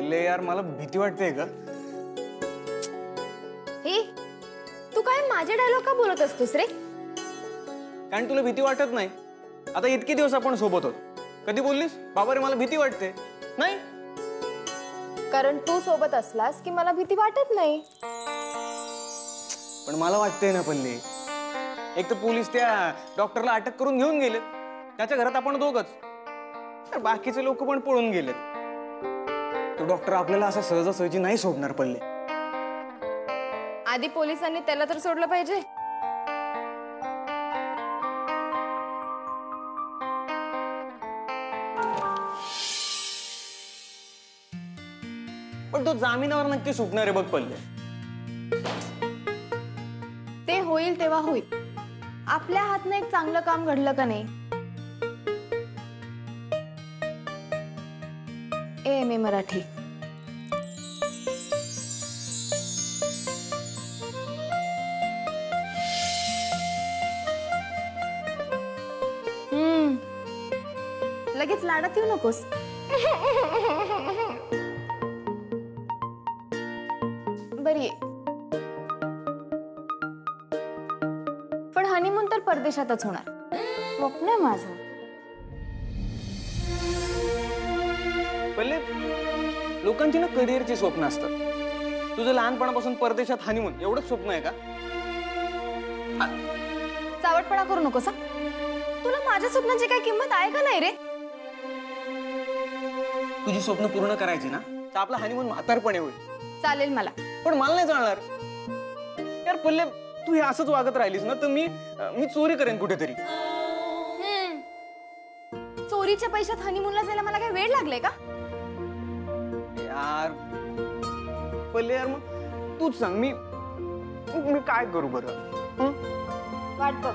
पल्ले यार मला भीती वाटते ग. हे तू काय माझे डायलॉग का बोलत असतोस रे? कारण तुला भीती वाटत नाही. आता इतके दिवस आपण सोबत होतो, कधी बोललीस बाबा रे मला भीती वाटते? नाही. कारण तू सोबत असलास की मला भीती वाटत नाही. पण मला वाटतंय ना पल्ले, एक तर पोलीस त्या डॉक्टरला अटक करून घेऊन गेले, त्याच्या घरात आपण दोघच, तर बाकीचे लोक पण पळून गेलेत. तो डॉक्टर आपल्याला असा सहजासहजी नाही सोडणार पल्ले. आधी पोलिसांनी त्याला तर सोडलं पाहिजे. पण तो जामिनावर नक्की सुटणार आहे बघ पल्ले. ते होईल तेव्हा होईल. आपल्या हातनं एक चांगलं काम घडलं का नाही? AMA मराठी. लगेच लाडात येऊ नकोस. बरी आहे. पण हनीमून तर परदेशातच होणार. स्वप्न आहे माझं. पल्ले लोकांची ना करिअरची स्वप्न असतात. तुझं लहानपणापासून परदेशात हनीमून एवढंच स्वप्न आहे का? चावटपणा करू नकोस. तुला माझ्या स्वप्नाची काय किंमत आहे का नाही रे? तुझी स्वप्न पूर्ण करायची ना तर आपला हनीमून म्हातारपणे होईल. चालेल मला. पण मला नाही चालणार यार पल्ले. तू हे असंच वागत राहिलीस ना तर मी चोरी करेन कुठेतरी. चोरीच्या पैशात हनीमूनला जायला मला काय वेळ लागलाय का? यार पल्ले यार मग तूच सांग, मी काय करू बरं? वाट बघ.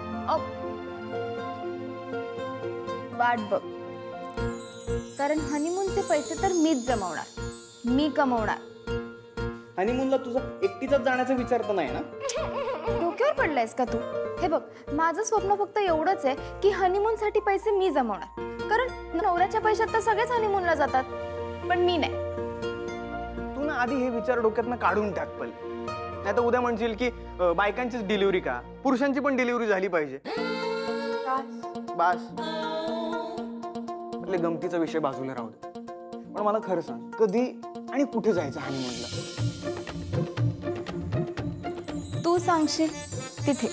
वाट बघ. कारण हनीमूनचे पैसे तर मीच जमवणार, मी कमवणार. हनीमूनला तुझा एकटीचाच जाण्याचा विचार तर नाही ना? डोक्यावर पडलायस का तू? हे बघ, माझं स्वप्न फक्त एवढंच आहे की हनीमून साठी पैसे मी जमवणार. कारण नवऱ्याच्या पैशात तर सगळेच हनीमूनला जातात, पण मी नाही. तू ना आधी हे विचार डोक्यातनं काढून टाक पल्ले. नाही तर उद्या म्हणशील की बायकांचीच डिलिव्हरी का, पुरुषांची पण डिलिव्हरी झाली पाहिजे. बास गमतीचा विषय बाजूला राहू दे. पण मला खरं सांग, कधी आणि कुठे जायचं हनीमूनला? तू सांगशील तिथे.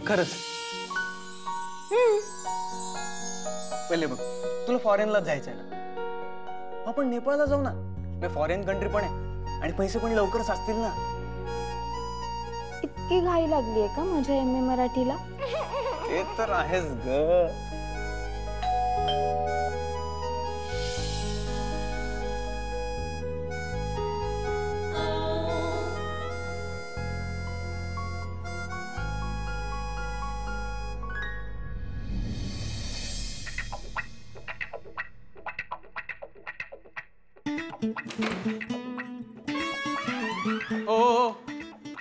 खरंच? पहिले बघ, तुला फॉरेनला जायचंय ना, आपण नेपाळला जाऊ ना. फॉरेन कंट्री पण आहे आणि पैसे पण लवकरच असतील ना. इतकी घाई लागली आहे का माझ्या MA मराठीला? ते तर आहेच ग. ओ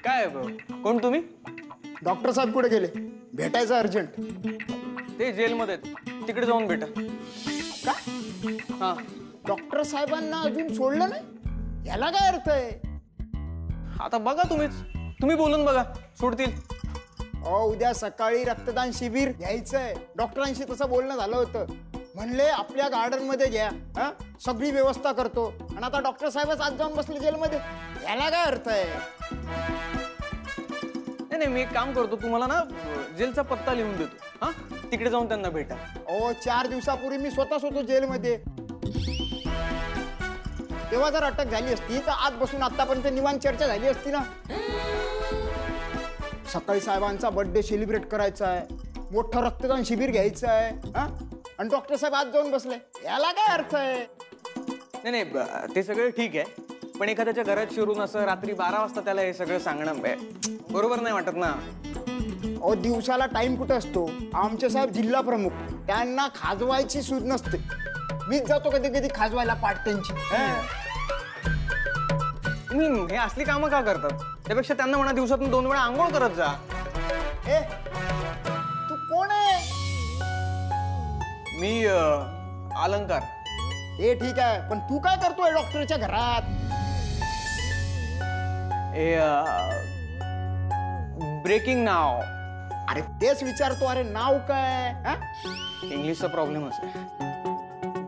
काय कोण तुम्ही? डॉक्टर साहेब कुठे गेले? भेटायचं अर्जंट. ते जेलमध्ये तिकडे जाऊन भेटा. का? हा. डॉक्टर साहेबांना अजून सोडलं नाही? याला काय अर्थ आहे? आता बघा तुम्ही बोलून बघा, सोडतील. उद्या सकाळी रक्तदान शिबिर घ्यायचंय. डॉक्टरांशी तसं बोलणं झालं होतं. म्हणले आपल्या गार्डन मध्ये घ्या, सगळी व्यवस्था करतो. आणि आता डॉक्टर साहेबच आज जाऊन बसले जेलमध्ये. याला काय अर्थ आहे? नाही, मी एक काम करतो, तुम्हाला ना जेलचा पत्ता लिहून देतो. हा, तिकडे जाऊन त्यांना भेटा. 4 दिवसापूर्वी मी स्वतःच होतो जेलमध्ये. तेव्हा जर अटक झाली असती तर आज बसून आतापर्यंत निवांत चर्चा झाली असती ना. सकाळी साहेबांचा बर्थडे सेलिब्रेट करायचा आहे, मोठं रक्तदान शिबिर घ्यायचं आहे, आणि डॉक्टर साहेब आज जाऊन बसले. याला काय अर्थ आहे? नाही, ते सगळं ठीक आहे, पण एखाद्याच्या घरात शिरून असं रात्री 12 वाजता त्याला हे सगळं सांगणं बरोबर नाही वाटत ना. दिवसाला टाइम कुठे असतो? आमचे साहेब जिल्हा प्रमुख, त्यांना खाजवायची सूज नसते. मीच जातो कधी कधी खाजवायला पाटत्यांची. तुम्ही हे असली कामं का करतात? त्यापेक्षा त्यांना म्हणा दिवसातून 2 वेळा आंघोळ करत जा. तू कोण आहे? मी अलंकार. हे ठीक आहे, पण तू काय करतोय डॉक्टरच्या घरात? ब्रेकिंग नाव. अरे तेच विचारतो, अरे नाव काय? हा? इंग्लिशचा प्रॉब्लेम आहे.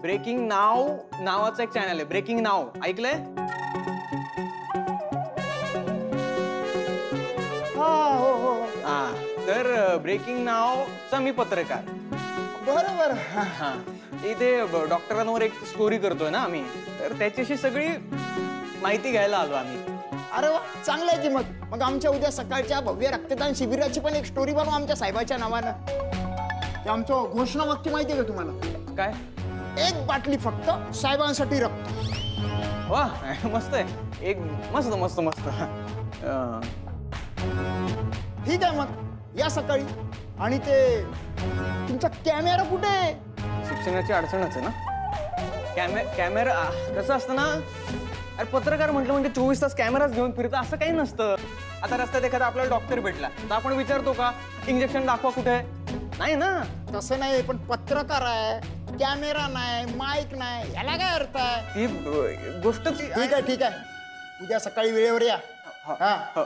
ब्रेकिंग नाव नावाचं एक चॅनल आहे. ब्रेकिंग नाव ऐकलंय? हो हो. हा, तर ब्रेकिंग नावचा मी पत्रकार. बरोबर. हा, इथे डॉक्टरांवर एक स्टोरी करतोय ना आम्ही, तर त्याच्याशी सगळी माहिती घ्यायला आलो आम्ही. अरे वा, चांगलं आहे की मग आमच्या उद्या सकाळच्या भव्य रक्तदान शिबिराची पण एक स्टोरी बनवू आमच्या साहेबाच्या नावानं. ते आमचं घोषणा वाक्य माहिती आहे का तुम्हाला? काय? एक बाटली फक्त साहेबांसाठी रक्त. वा, मस्त आहे. एक मस्त मस्त मस्त. ठीक आहे, मग या सकाळी. आणि ते तुमचा कॅमेरा कुठे आहे? शिक्षणाची अडचणच आहे ना. कॅमेरा कसं असतं ना, अरे पत्रकार म्हटलं म्हणजे 24 तास कॅमेराच घेऊन फिरता असं काही नसतं. आता रस्त्यात एखादा आपल्याला डॉक्टर भेटला तर आपण विचारतो का इंजेक्शन दाखवा कुठे? नाही ना. तसं नाही, पण पत्रकार आहे, कॅमेरा नाही, माईक नाही, याला काय अर्थ आहे? ती गोष्ट ठीक आहे ठीक आहे, उद्या सकाळी वेळेवर या. हा.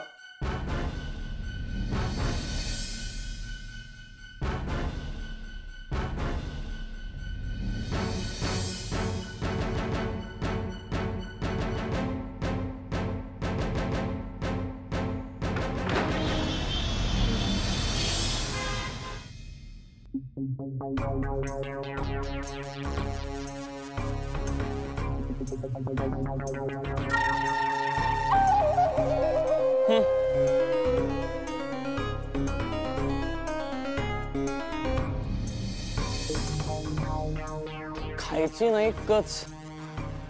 खायची नाही कच,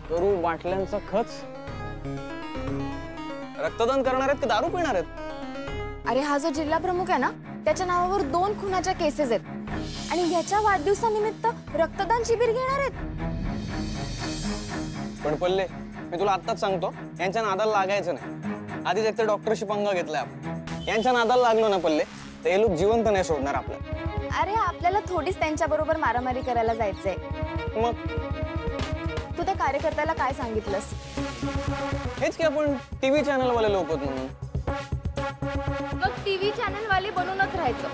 करू बाटल्यांचा खच. रक्तदान करणार आहेत की दारू पिणार आहेत? अरे हा जो जिल्हा प्रमुख आहे ना, त्याच्या नावावर 2 खुनाच्या केसेस आहेत आणि याच्या वाढदिवसानिमित्त रक्तदान शिबिर घेणार आहेत. पण पल्ले, मी तुला आत्ताच सांगतो, यांच्या नादाला लागायचं नाही. आधीच एक तर डॉक्टरशी पंगा घेतलाय आपण. यांच्या नादाला लागलो ना पल्ले, तर हे लोक जिवंत नाही सोडणार आपल्याला. अरे आपल्याला थोडीच त्यांच्या बरोबर मारामारी करायला जायचंय. मग तू त्या कार्यकर्त्याला काय सांगितलंस? हेच की आपण टीव्ही चॅनल वाले लोक आहेत म्हणून. मग टीव्ही चॅनल वाले बनूनच राहायचं.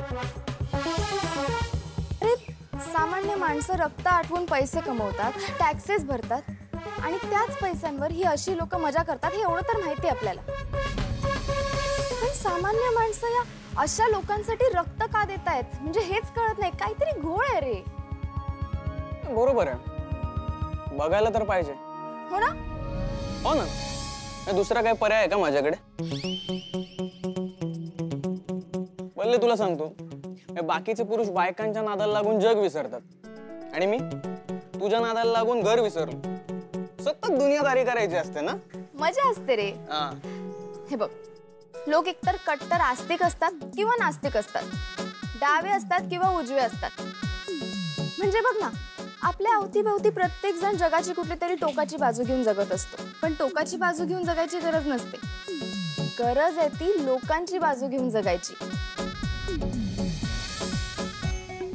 अरे सामान्य माणसं रक्त आटवून पैसे कमवतात, टॅक्सेस भरतात आणि त्याच पैशांवर ही अशी लोक मजा करतात, हे एवढं तर माहिती आपल्याला. पण सामान्य माणसं या अशा लोकांसाठी रक्त का देत आहेत म्हणजे हेच कळत नाही. काहीतरी घोळ आहे रे. बरोबर आहे, बघायला तर पाहिजे. हो ना? हो ना. दुसरा काय पर्याय आहे का माझ्याकडे? पल्ले तुला सांगतो, बाकीचे पुरुष बायकांच्या नादाला लागून जग विसरतात आणि मी तुझ्या नादाला लागून घर विसरलो. सतत दुनियादारी करायची असते ना. मजा असते रे. हे बघ, लोक एकतर कट्टर आस्तिक असतात किंवा नास्तिक असतात, डावे असतात किंवा उजवे असतात. म्हणजे बघ ना, आपल्या अवतीभवती प्रत्येक जण जगाची कुठली तरी टोकाची बाजू घेऊन जगत असतो. पण टोकाची बाजू घेऊन जगायची गरज नसते. गरज आहे ती लोकांची बाजू घेऊन जगायची.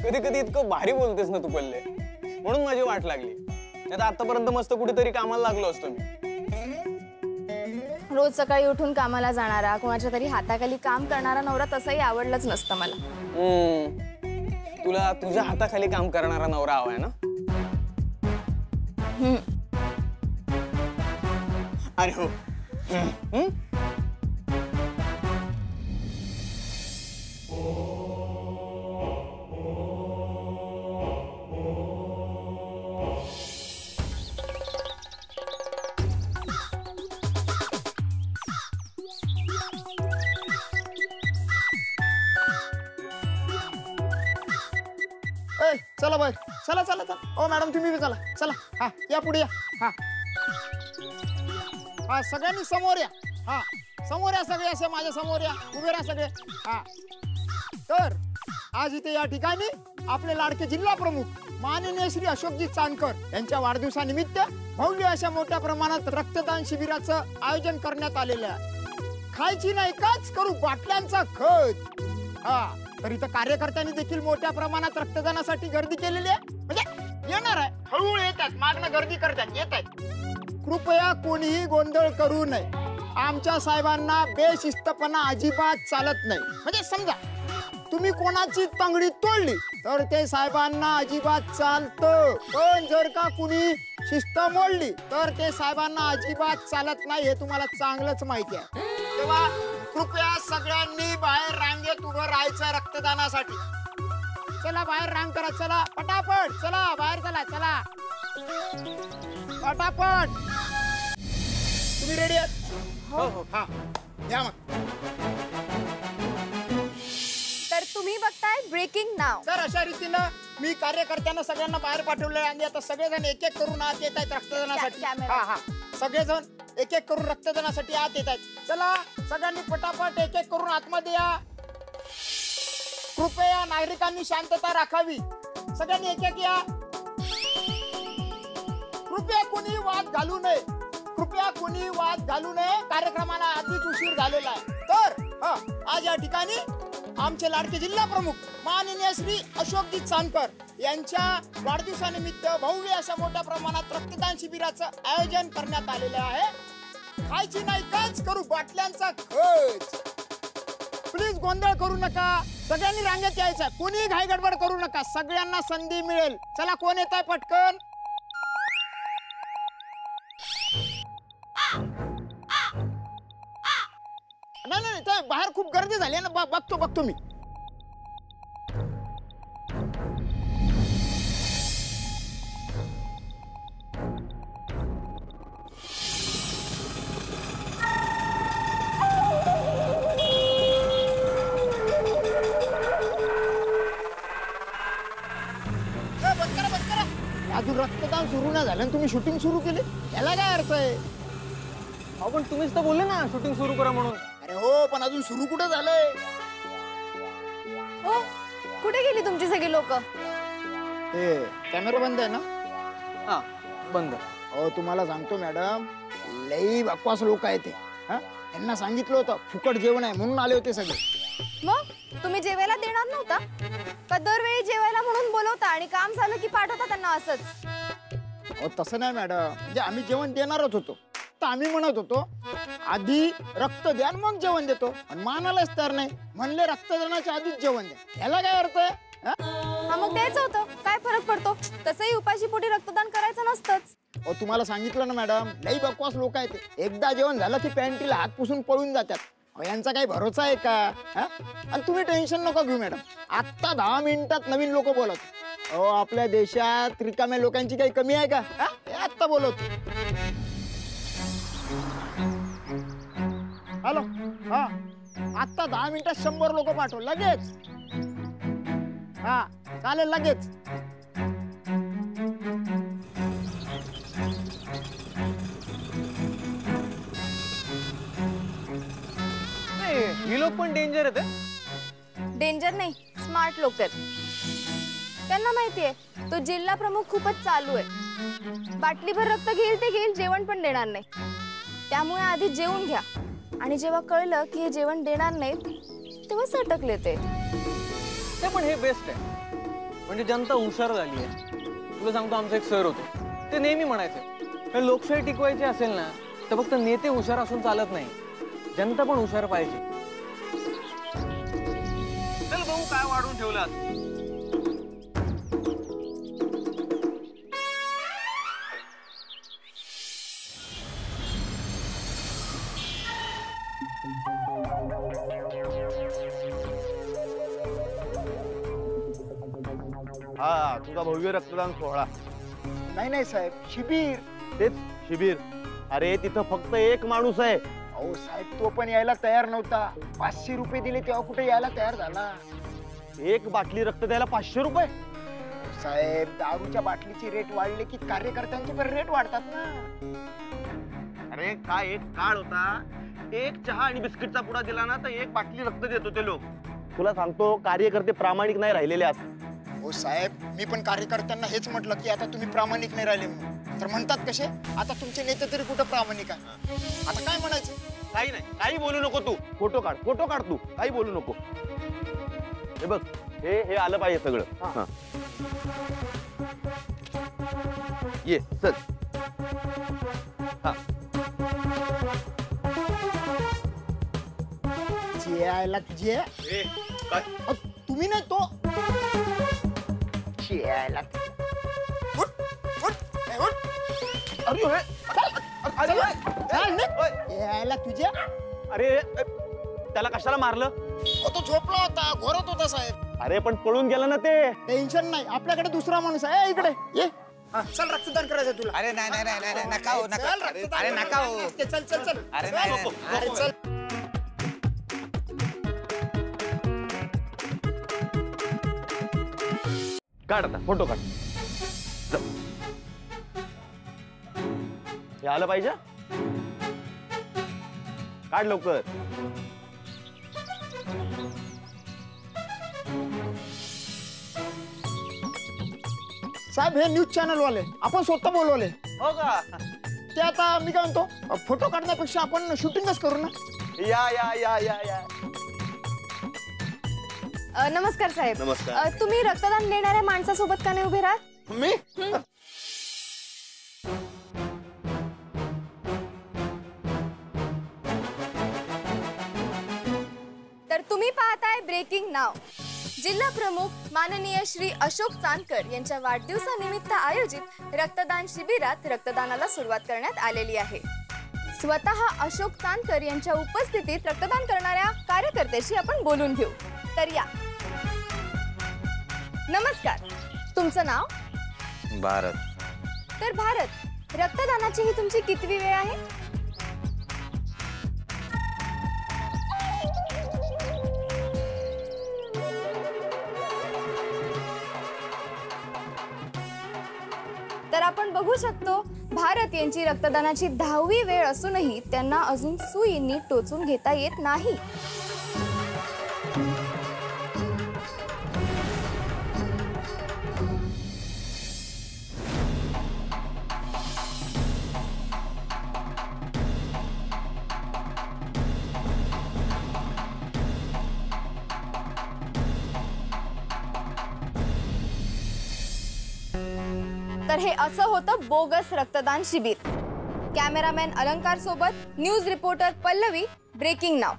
कधी कधी इतकं भारी बोलतेस ना तू पल्ले, म्हणून माझी वाट लागली. नाही तर आतापर्यंत मस्त कुठेतरी कामाला लागलो असतो मी. रोज सकाळी उठून कामाला जाणारा, कोणाच्या तरी हाताखाली काम करणारा नवरा तसंही आवडलंच नसतं मला. तुला तुझ्या हाताखाली काम करणारा नवरा हवाय ना? अरे हो. चला बाय, चला चला चला. ओ मॅडम तुम्ही बी चला चला. हा या पुढे या. हा हा सगळ्यांनी समोर या. हा समोर या सगळे, असे माझ्या समोर या, उभे राहा सगळे. हा तर आज इथे या ठिकाणी आपले लाडके जिल्हा प्रमुख माननीय श्री अशोकजी चांदकर यांच्या वाढदिवसानिमित्त भव्य अशा मोठ्या प्रमाणात रक्तदान शिबिराचं आयोजन करण्यात आलेलं आहे. खायची नाही काच, करू बाटल्यांचा खच. हा तर इथं कार्यकर्त्यांनी देखील मोठ्या प्रमाणात रक्तदानासाठी गर्दी केलेली आहे. म्हणजे येणार आहे, हळूहळू येतात, मागणं गर्दी करतात, येत आहेत. कृपया कोणीही गोंधळ करू नये. आमच्या साहेबांना बेशिस्तपणा अजिबात चालत नाही. म्हणजे समजा तुम्ही कोणाची तंगडी तोडली तर ते साहेबांना अजिबात चालतं, पण जर का कुणी शिस्त मोडली तर ते साहेबांना अजिबात चालत नाही, हे तुम्हाला चांगलंच माहिती आहे. तेव्हा कृपया सगळ्यांनी बाहेर रांगेत उभं राहायचं रक्तदानासाठी. चला बाहेर रांग करा, चला पटापट, चला बाहेर चला, चला पटापट. तुम्ही रेडी आहात? हो हो. हा या मग. तर तुम्ही बघताय ब्रेकिंग नाव. तर अशा रीतीनं मी कार्यकर्त्यांना सगळ्यांना बाहेर पाठवलंय आणि आता सगळेजण एक एक करून आत येत आहेत रक्तदानासाठी. कॅमेरा. हा हा, सगळेजण एक एक करून रक्तदानासाठी आत येत आहेत. चला सगळ्यांनी पटापट एक एक करून आतमध्ये या. कृपया नागरिकांनी शांतता राखावी. सगळ्यांनी एक एक या. कृपया कोणी वाद घालू नये, कृपया कोणी वाद घालू नये. कार्यक्रमाला आधीच उशीर झालेला आहे. तर आज या ठिकाणी आमचे लाडके जिल्हा प्रमुख माननीय श्री अशोकजी चांदकर यांच्या वाढदिवसानिमित्त भव्य अशा मोठ्या प्रमाणात रक्तदान शिबिराचं आयोजन करण्यात आलेलं आहे. खायची नाही काच करू बाटल्यांचा खच. प्लीज गोंधळ करू नका, सगळ्यांनी रांगेत यायचं, कोणी घाई गडबड करू नका, सगळ्यांना संधी मिळेल. चला कोण येत आहे पटकन? नाही नाही, ते बाहेर खूप गर्दी झाली ना, बघतो मी. अजून रक्तदान सुरू नाही झालं तुम्ही शूटिंग सुरू केली, याला काय अर्थ आहे? अहो पण तुम्हीच तर बोलले ना शूटिंग सुरू करा म्हणून. अरे हो, पण अजून सुरू कुठं झालंय? हो, कुठे गेली तुमची सगळी लोक? ते कॅमेरा बंद आहे ना? हा बंद. हो तुम्हाला सांगतो मॅडम, लई बकवास लोक आहेत ते. यांना सांगितलं होतं फुकट जेवण आहे म्हणून आले होते सगळे. मग तुम्ही जेवायला देणार नव्हता का? दरवेळी जेवायला म्हणून बोलवता आणि काम झालं की पाठवता त्यांना असंच? हो तसं नाही मॅडम, म्हणजे आम्ही जेवण देणारच होतो, तर आम्ही म्हणत होतो आधी रक्त द्या मग जेवण देतो, आणि मानायलाच तर नाही, म्हणले रक्तदानाच्या आधीच जेवण द्या. याला काय अर्थ आहे? हा मग द्यायचं होतं, काय फरक पडतो? तसंही उपाशी पोटी रक्तदान करायचं नसतंच. हो तुम्हाला सांगितलं ना मॅडम, लई बकवास लोक आहेत. एकदा जेवण झालं की पॅन्टीला हात पुसून पळून जातात. यांचा काही भरोसा आहे का? आणि तुम्ही टेन्शन नका घेऊ मॅडम, आत्ता 10 मिनिटात नवीन लोक बोलत. अहो आपल्या देशात रिकाम्या लोकांची काही कमी आहे का? आत्ता बोलत. हॅलो, हा आत्ता 10 मिनिटात 100 लोक पाठव लगेच. हा चालेल लगेच. ही लोक पण डेंजर आहेत. डेंजर नाही, स्मार्ट लोक आहेत. त्यांना माहितीये तो जिल्हा प्रमुख खूपच चालू आहे. बाटलीभर रक्त घेईल ते घेईल, जेवण पण देणार नाही. त्यामुळे आधी जेवून घ्या, आणि जेव्हा कळलं की हे जेवण देणार नाहीत तेव्हा सटकले ते. पण हे बेस्ट आहे, म्हणजे जनता हुशार झाली आहे. तुला सांगतो, आमचे एक सर होते, ते नेहमी म्हणायचे लोकशाही टिकवायची असेल ना तर फक्त नेते हुशार असून चालत नाही, जनता पण हुशार पाहिजे. चल भाऊ, काय वाढून ठेवलात? हा तुझा भव्य रक्तदान सोहळा. नाही नाही साहेब, शिबिर. तेच शिबिर. अरे तिथं फक्त एक माणूस आहे. अहो साहेब, तो पण यायला तयार नव्हता. 500 रुपये दिले तेव्हा कुठे यायला तयार झाला. एक बाटली रक्त द्यायला 500 रुपये? साहेब, दारूच्या बाटलीची रेट वाढले की कार्यकर्त्यांचे पण रेट वाढतात ना. अरे काय एक काळ होता, एक चहा आणि बिस्किटचा पुडा दिला ना तर एक बाटली रक्त देत होते लोक. तुला सांगतो, कार्यकर्ते प्रामाणिक नाही राहिलेले आहेत. हो साहेब, मी पण कार्यकर्त्यांना हेच म्हटलं की आता तुम्ही प्रामाणिक नाही राहिले म्हणून. तर म्हणतात कसे, आता तुमचे नेते तरी कुठं प्रामाणिक आहे? आता काय म्हणायचं? काही नाही, काही बोलू नको तू. फोटो काढ, फोटो काढ तू, काही बोलू नको. हे बघ, हे आलं पाहिजे सगळं. ये चल. हा जेवायला जे काय तुम्ही नाही तो जेवायला उठ, उठ, ए, उठ. अरे अरे, अरे, अरे, चाल निघ. अरे, यायला तुझ्या अरे त्याला कशाला मारलं? तो झोपला होता घोरत होता साहेब. अरे पण पळून गेला ना ते. टेन्शन नाही आपल्याकडे दुसरा माणूस आहे. इकडे ये. चल रक्तदान करायचं तुला. अरे नाही नाही नाही नाही नका हो नका चल, रक्तदान अरे नका हो करायचं. चल चल चल. अरे नाही नको, नाही. अरे चल. काढ आता फोटो काढ. चल. हे आलं पाहिजे. काढ लवकर. साहेब हे न्यूज चॅनल वाले आपण स्वतः बोलवले. हो का? ते आता मी काय म्हणतो फोटो काढण्यापेक्षा आपण शूटिंगच करू ना. या या या या या. नमस्कार साहेब. नमस्कार. तुम्ही रक्तदान देणाऱ्या माणसासोबत का नाही उभे राहत? मी तर तुम्ही पाहताय ब्रेकिंग नाव. जिल्हा प्रमुख माननीय श्री अशोक चांदकर यांच्या वाढदिवसानिमित्त आयोजित रक्तदान शिबिरात रक्तदानाला सुरुवात करण्यात आलेली आहे. स्वतः अशोक चांदकर यांच्या उपस्थितीत रक्तदान करणाऱ्या कार्यकर्त्याशी आपण बोलून घेऊ. तर या. नमस्कार. तुमचं नाव? भारत. तर भारत, रक्तदानाची ही तुमची कितवी वेळ आहे? तर आपण बघू शकतो भारत यांची रक्तदानाची 10वी वेळ असूनही त्यांना अजून सुई नीट टोचून घेता येत नाही. तर हे असं होतं बोगस रक्तदान शिबिर. कॅमेरामॅन अलंकार सोबत न्यूज रिपोर्टर पल्लवी, ब्रेकिंग नाव.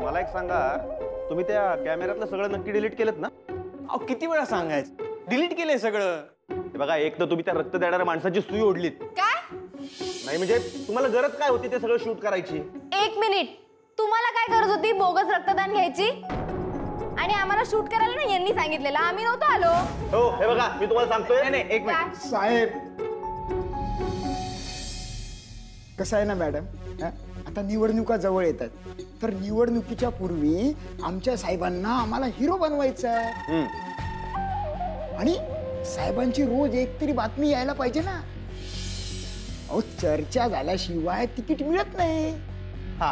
मला एक सांगा, तुम्ही त्या कॅमेऱ्यातलं सगळं नक्की डिलीट केलं ना? अहो किती वेळा सांगायचं, डिलीट केलंय सगळं. हे बघा, एक तर तुम्ही त्या रक्त देणाऱ्या माणसाची सुई ओढलीत. काय? नाही म्हणजे तुम्हाला गरज काय होती ते सगळं शूट करायची? एक मिनिट. तुम्हाला काय गरज होती बोगस रक्तदान घ्यायची? आणि आम्हाला शूट करायला ना यांनी सांगितलेलं, आम्ही नव्हतो आलो. हो हे बघा, मी तुम्हाला सांगतोय. नाही एक मिनिट. काय? साहेब कसं आहे ना मॅडम, आता निवडणुका जवळ येतात, तर निवडणुकीच्या पूर्वी आमच्या साहेबांना आम्हाला हिरो बनवायचं आहे. आणि साहेबांची रोज एक तरी बातमी यायला पाहिजे ना. अहो चर्चा झाल्याशिवाय तिकीट मिळत नाही. हा,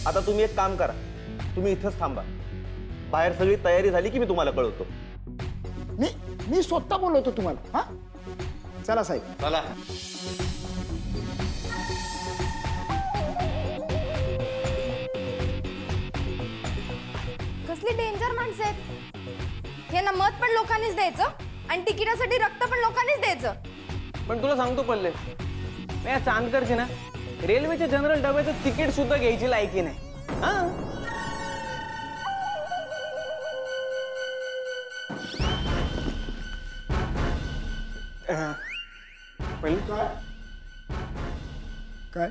आता तुम्ही एक काम करा, तुम्ही इथंच थांबा. बाहेर सगळी तयारी झाली की मी तुम्हाला कळवतो. मी स्वतः बोलवतो तुम्हाला. हा चला साहेब. चला. कसली डेंजर माणसं आहेत हे ना. मत पण लोकांनीच द्यायचं आणि तिकिटासाठी रक्त पण लोकांनीच द्यायचं. पण तुला सांगतो पल्ले, या चांदकरची ना रेल्वेच्या जनरल डब्याचं तिकीट सुद्धा घ्यायची लायकी नाही. हा पहिले काय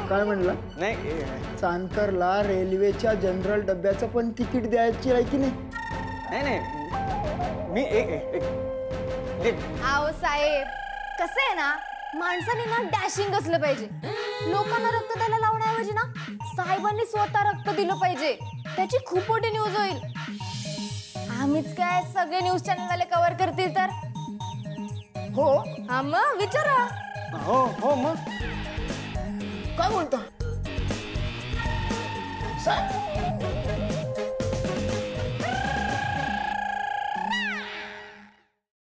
काय म्हणला? नाही चांदकरला रेल्वेच्या जनरल डब्याचं पण तिकीट द्यायची आहे की नाही? नाही नाही मी आओ साहेब, कसं आहे ना, माणसाने ना डॅशिंग असलं पाहिजे. लोकांना रक्त द्यायला लावण्याऐवजी ना साहेबांनी स्वतः रक्त दिलं पाहिजे. त्याची खूप मोठी न्यूज होईल. आम्हीच काय सगळे न्यूज चॅनल वाले कव्हर करतील तर? हो. हा मग विचारा. हो हो मग काय बोलता साहेब?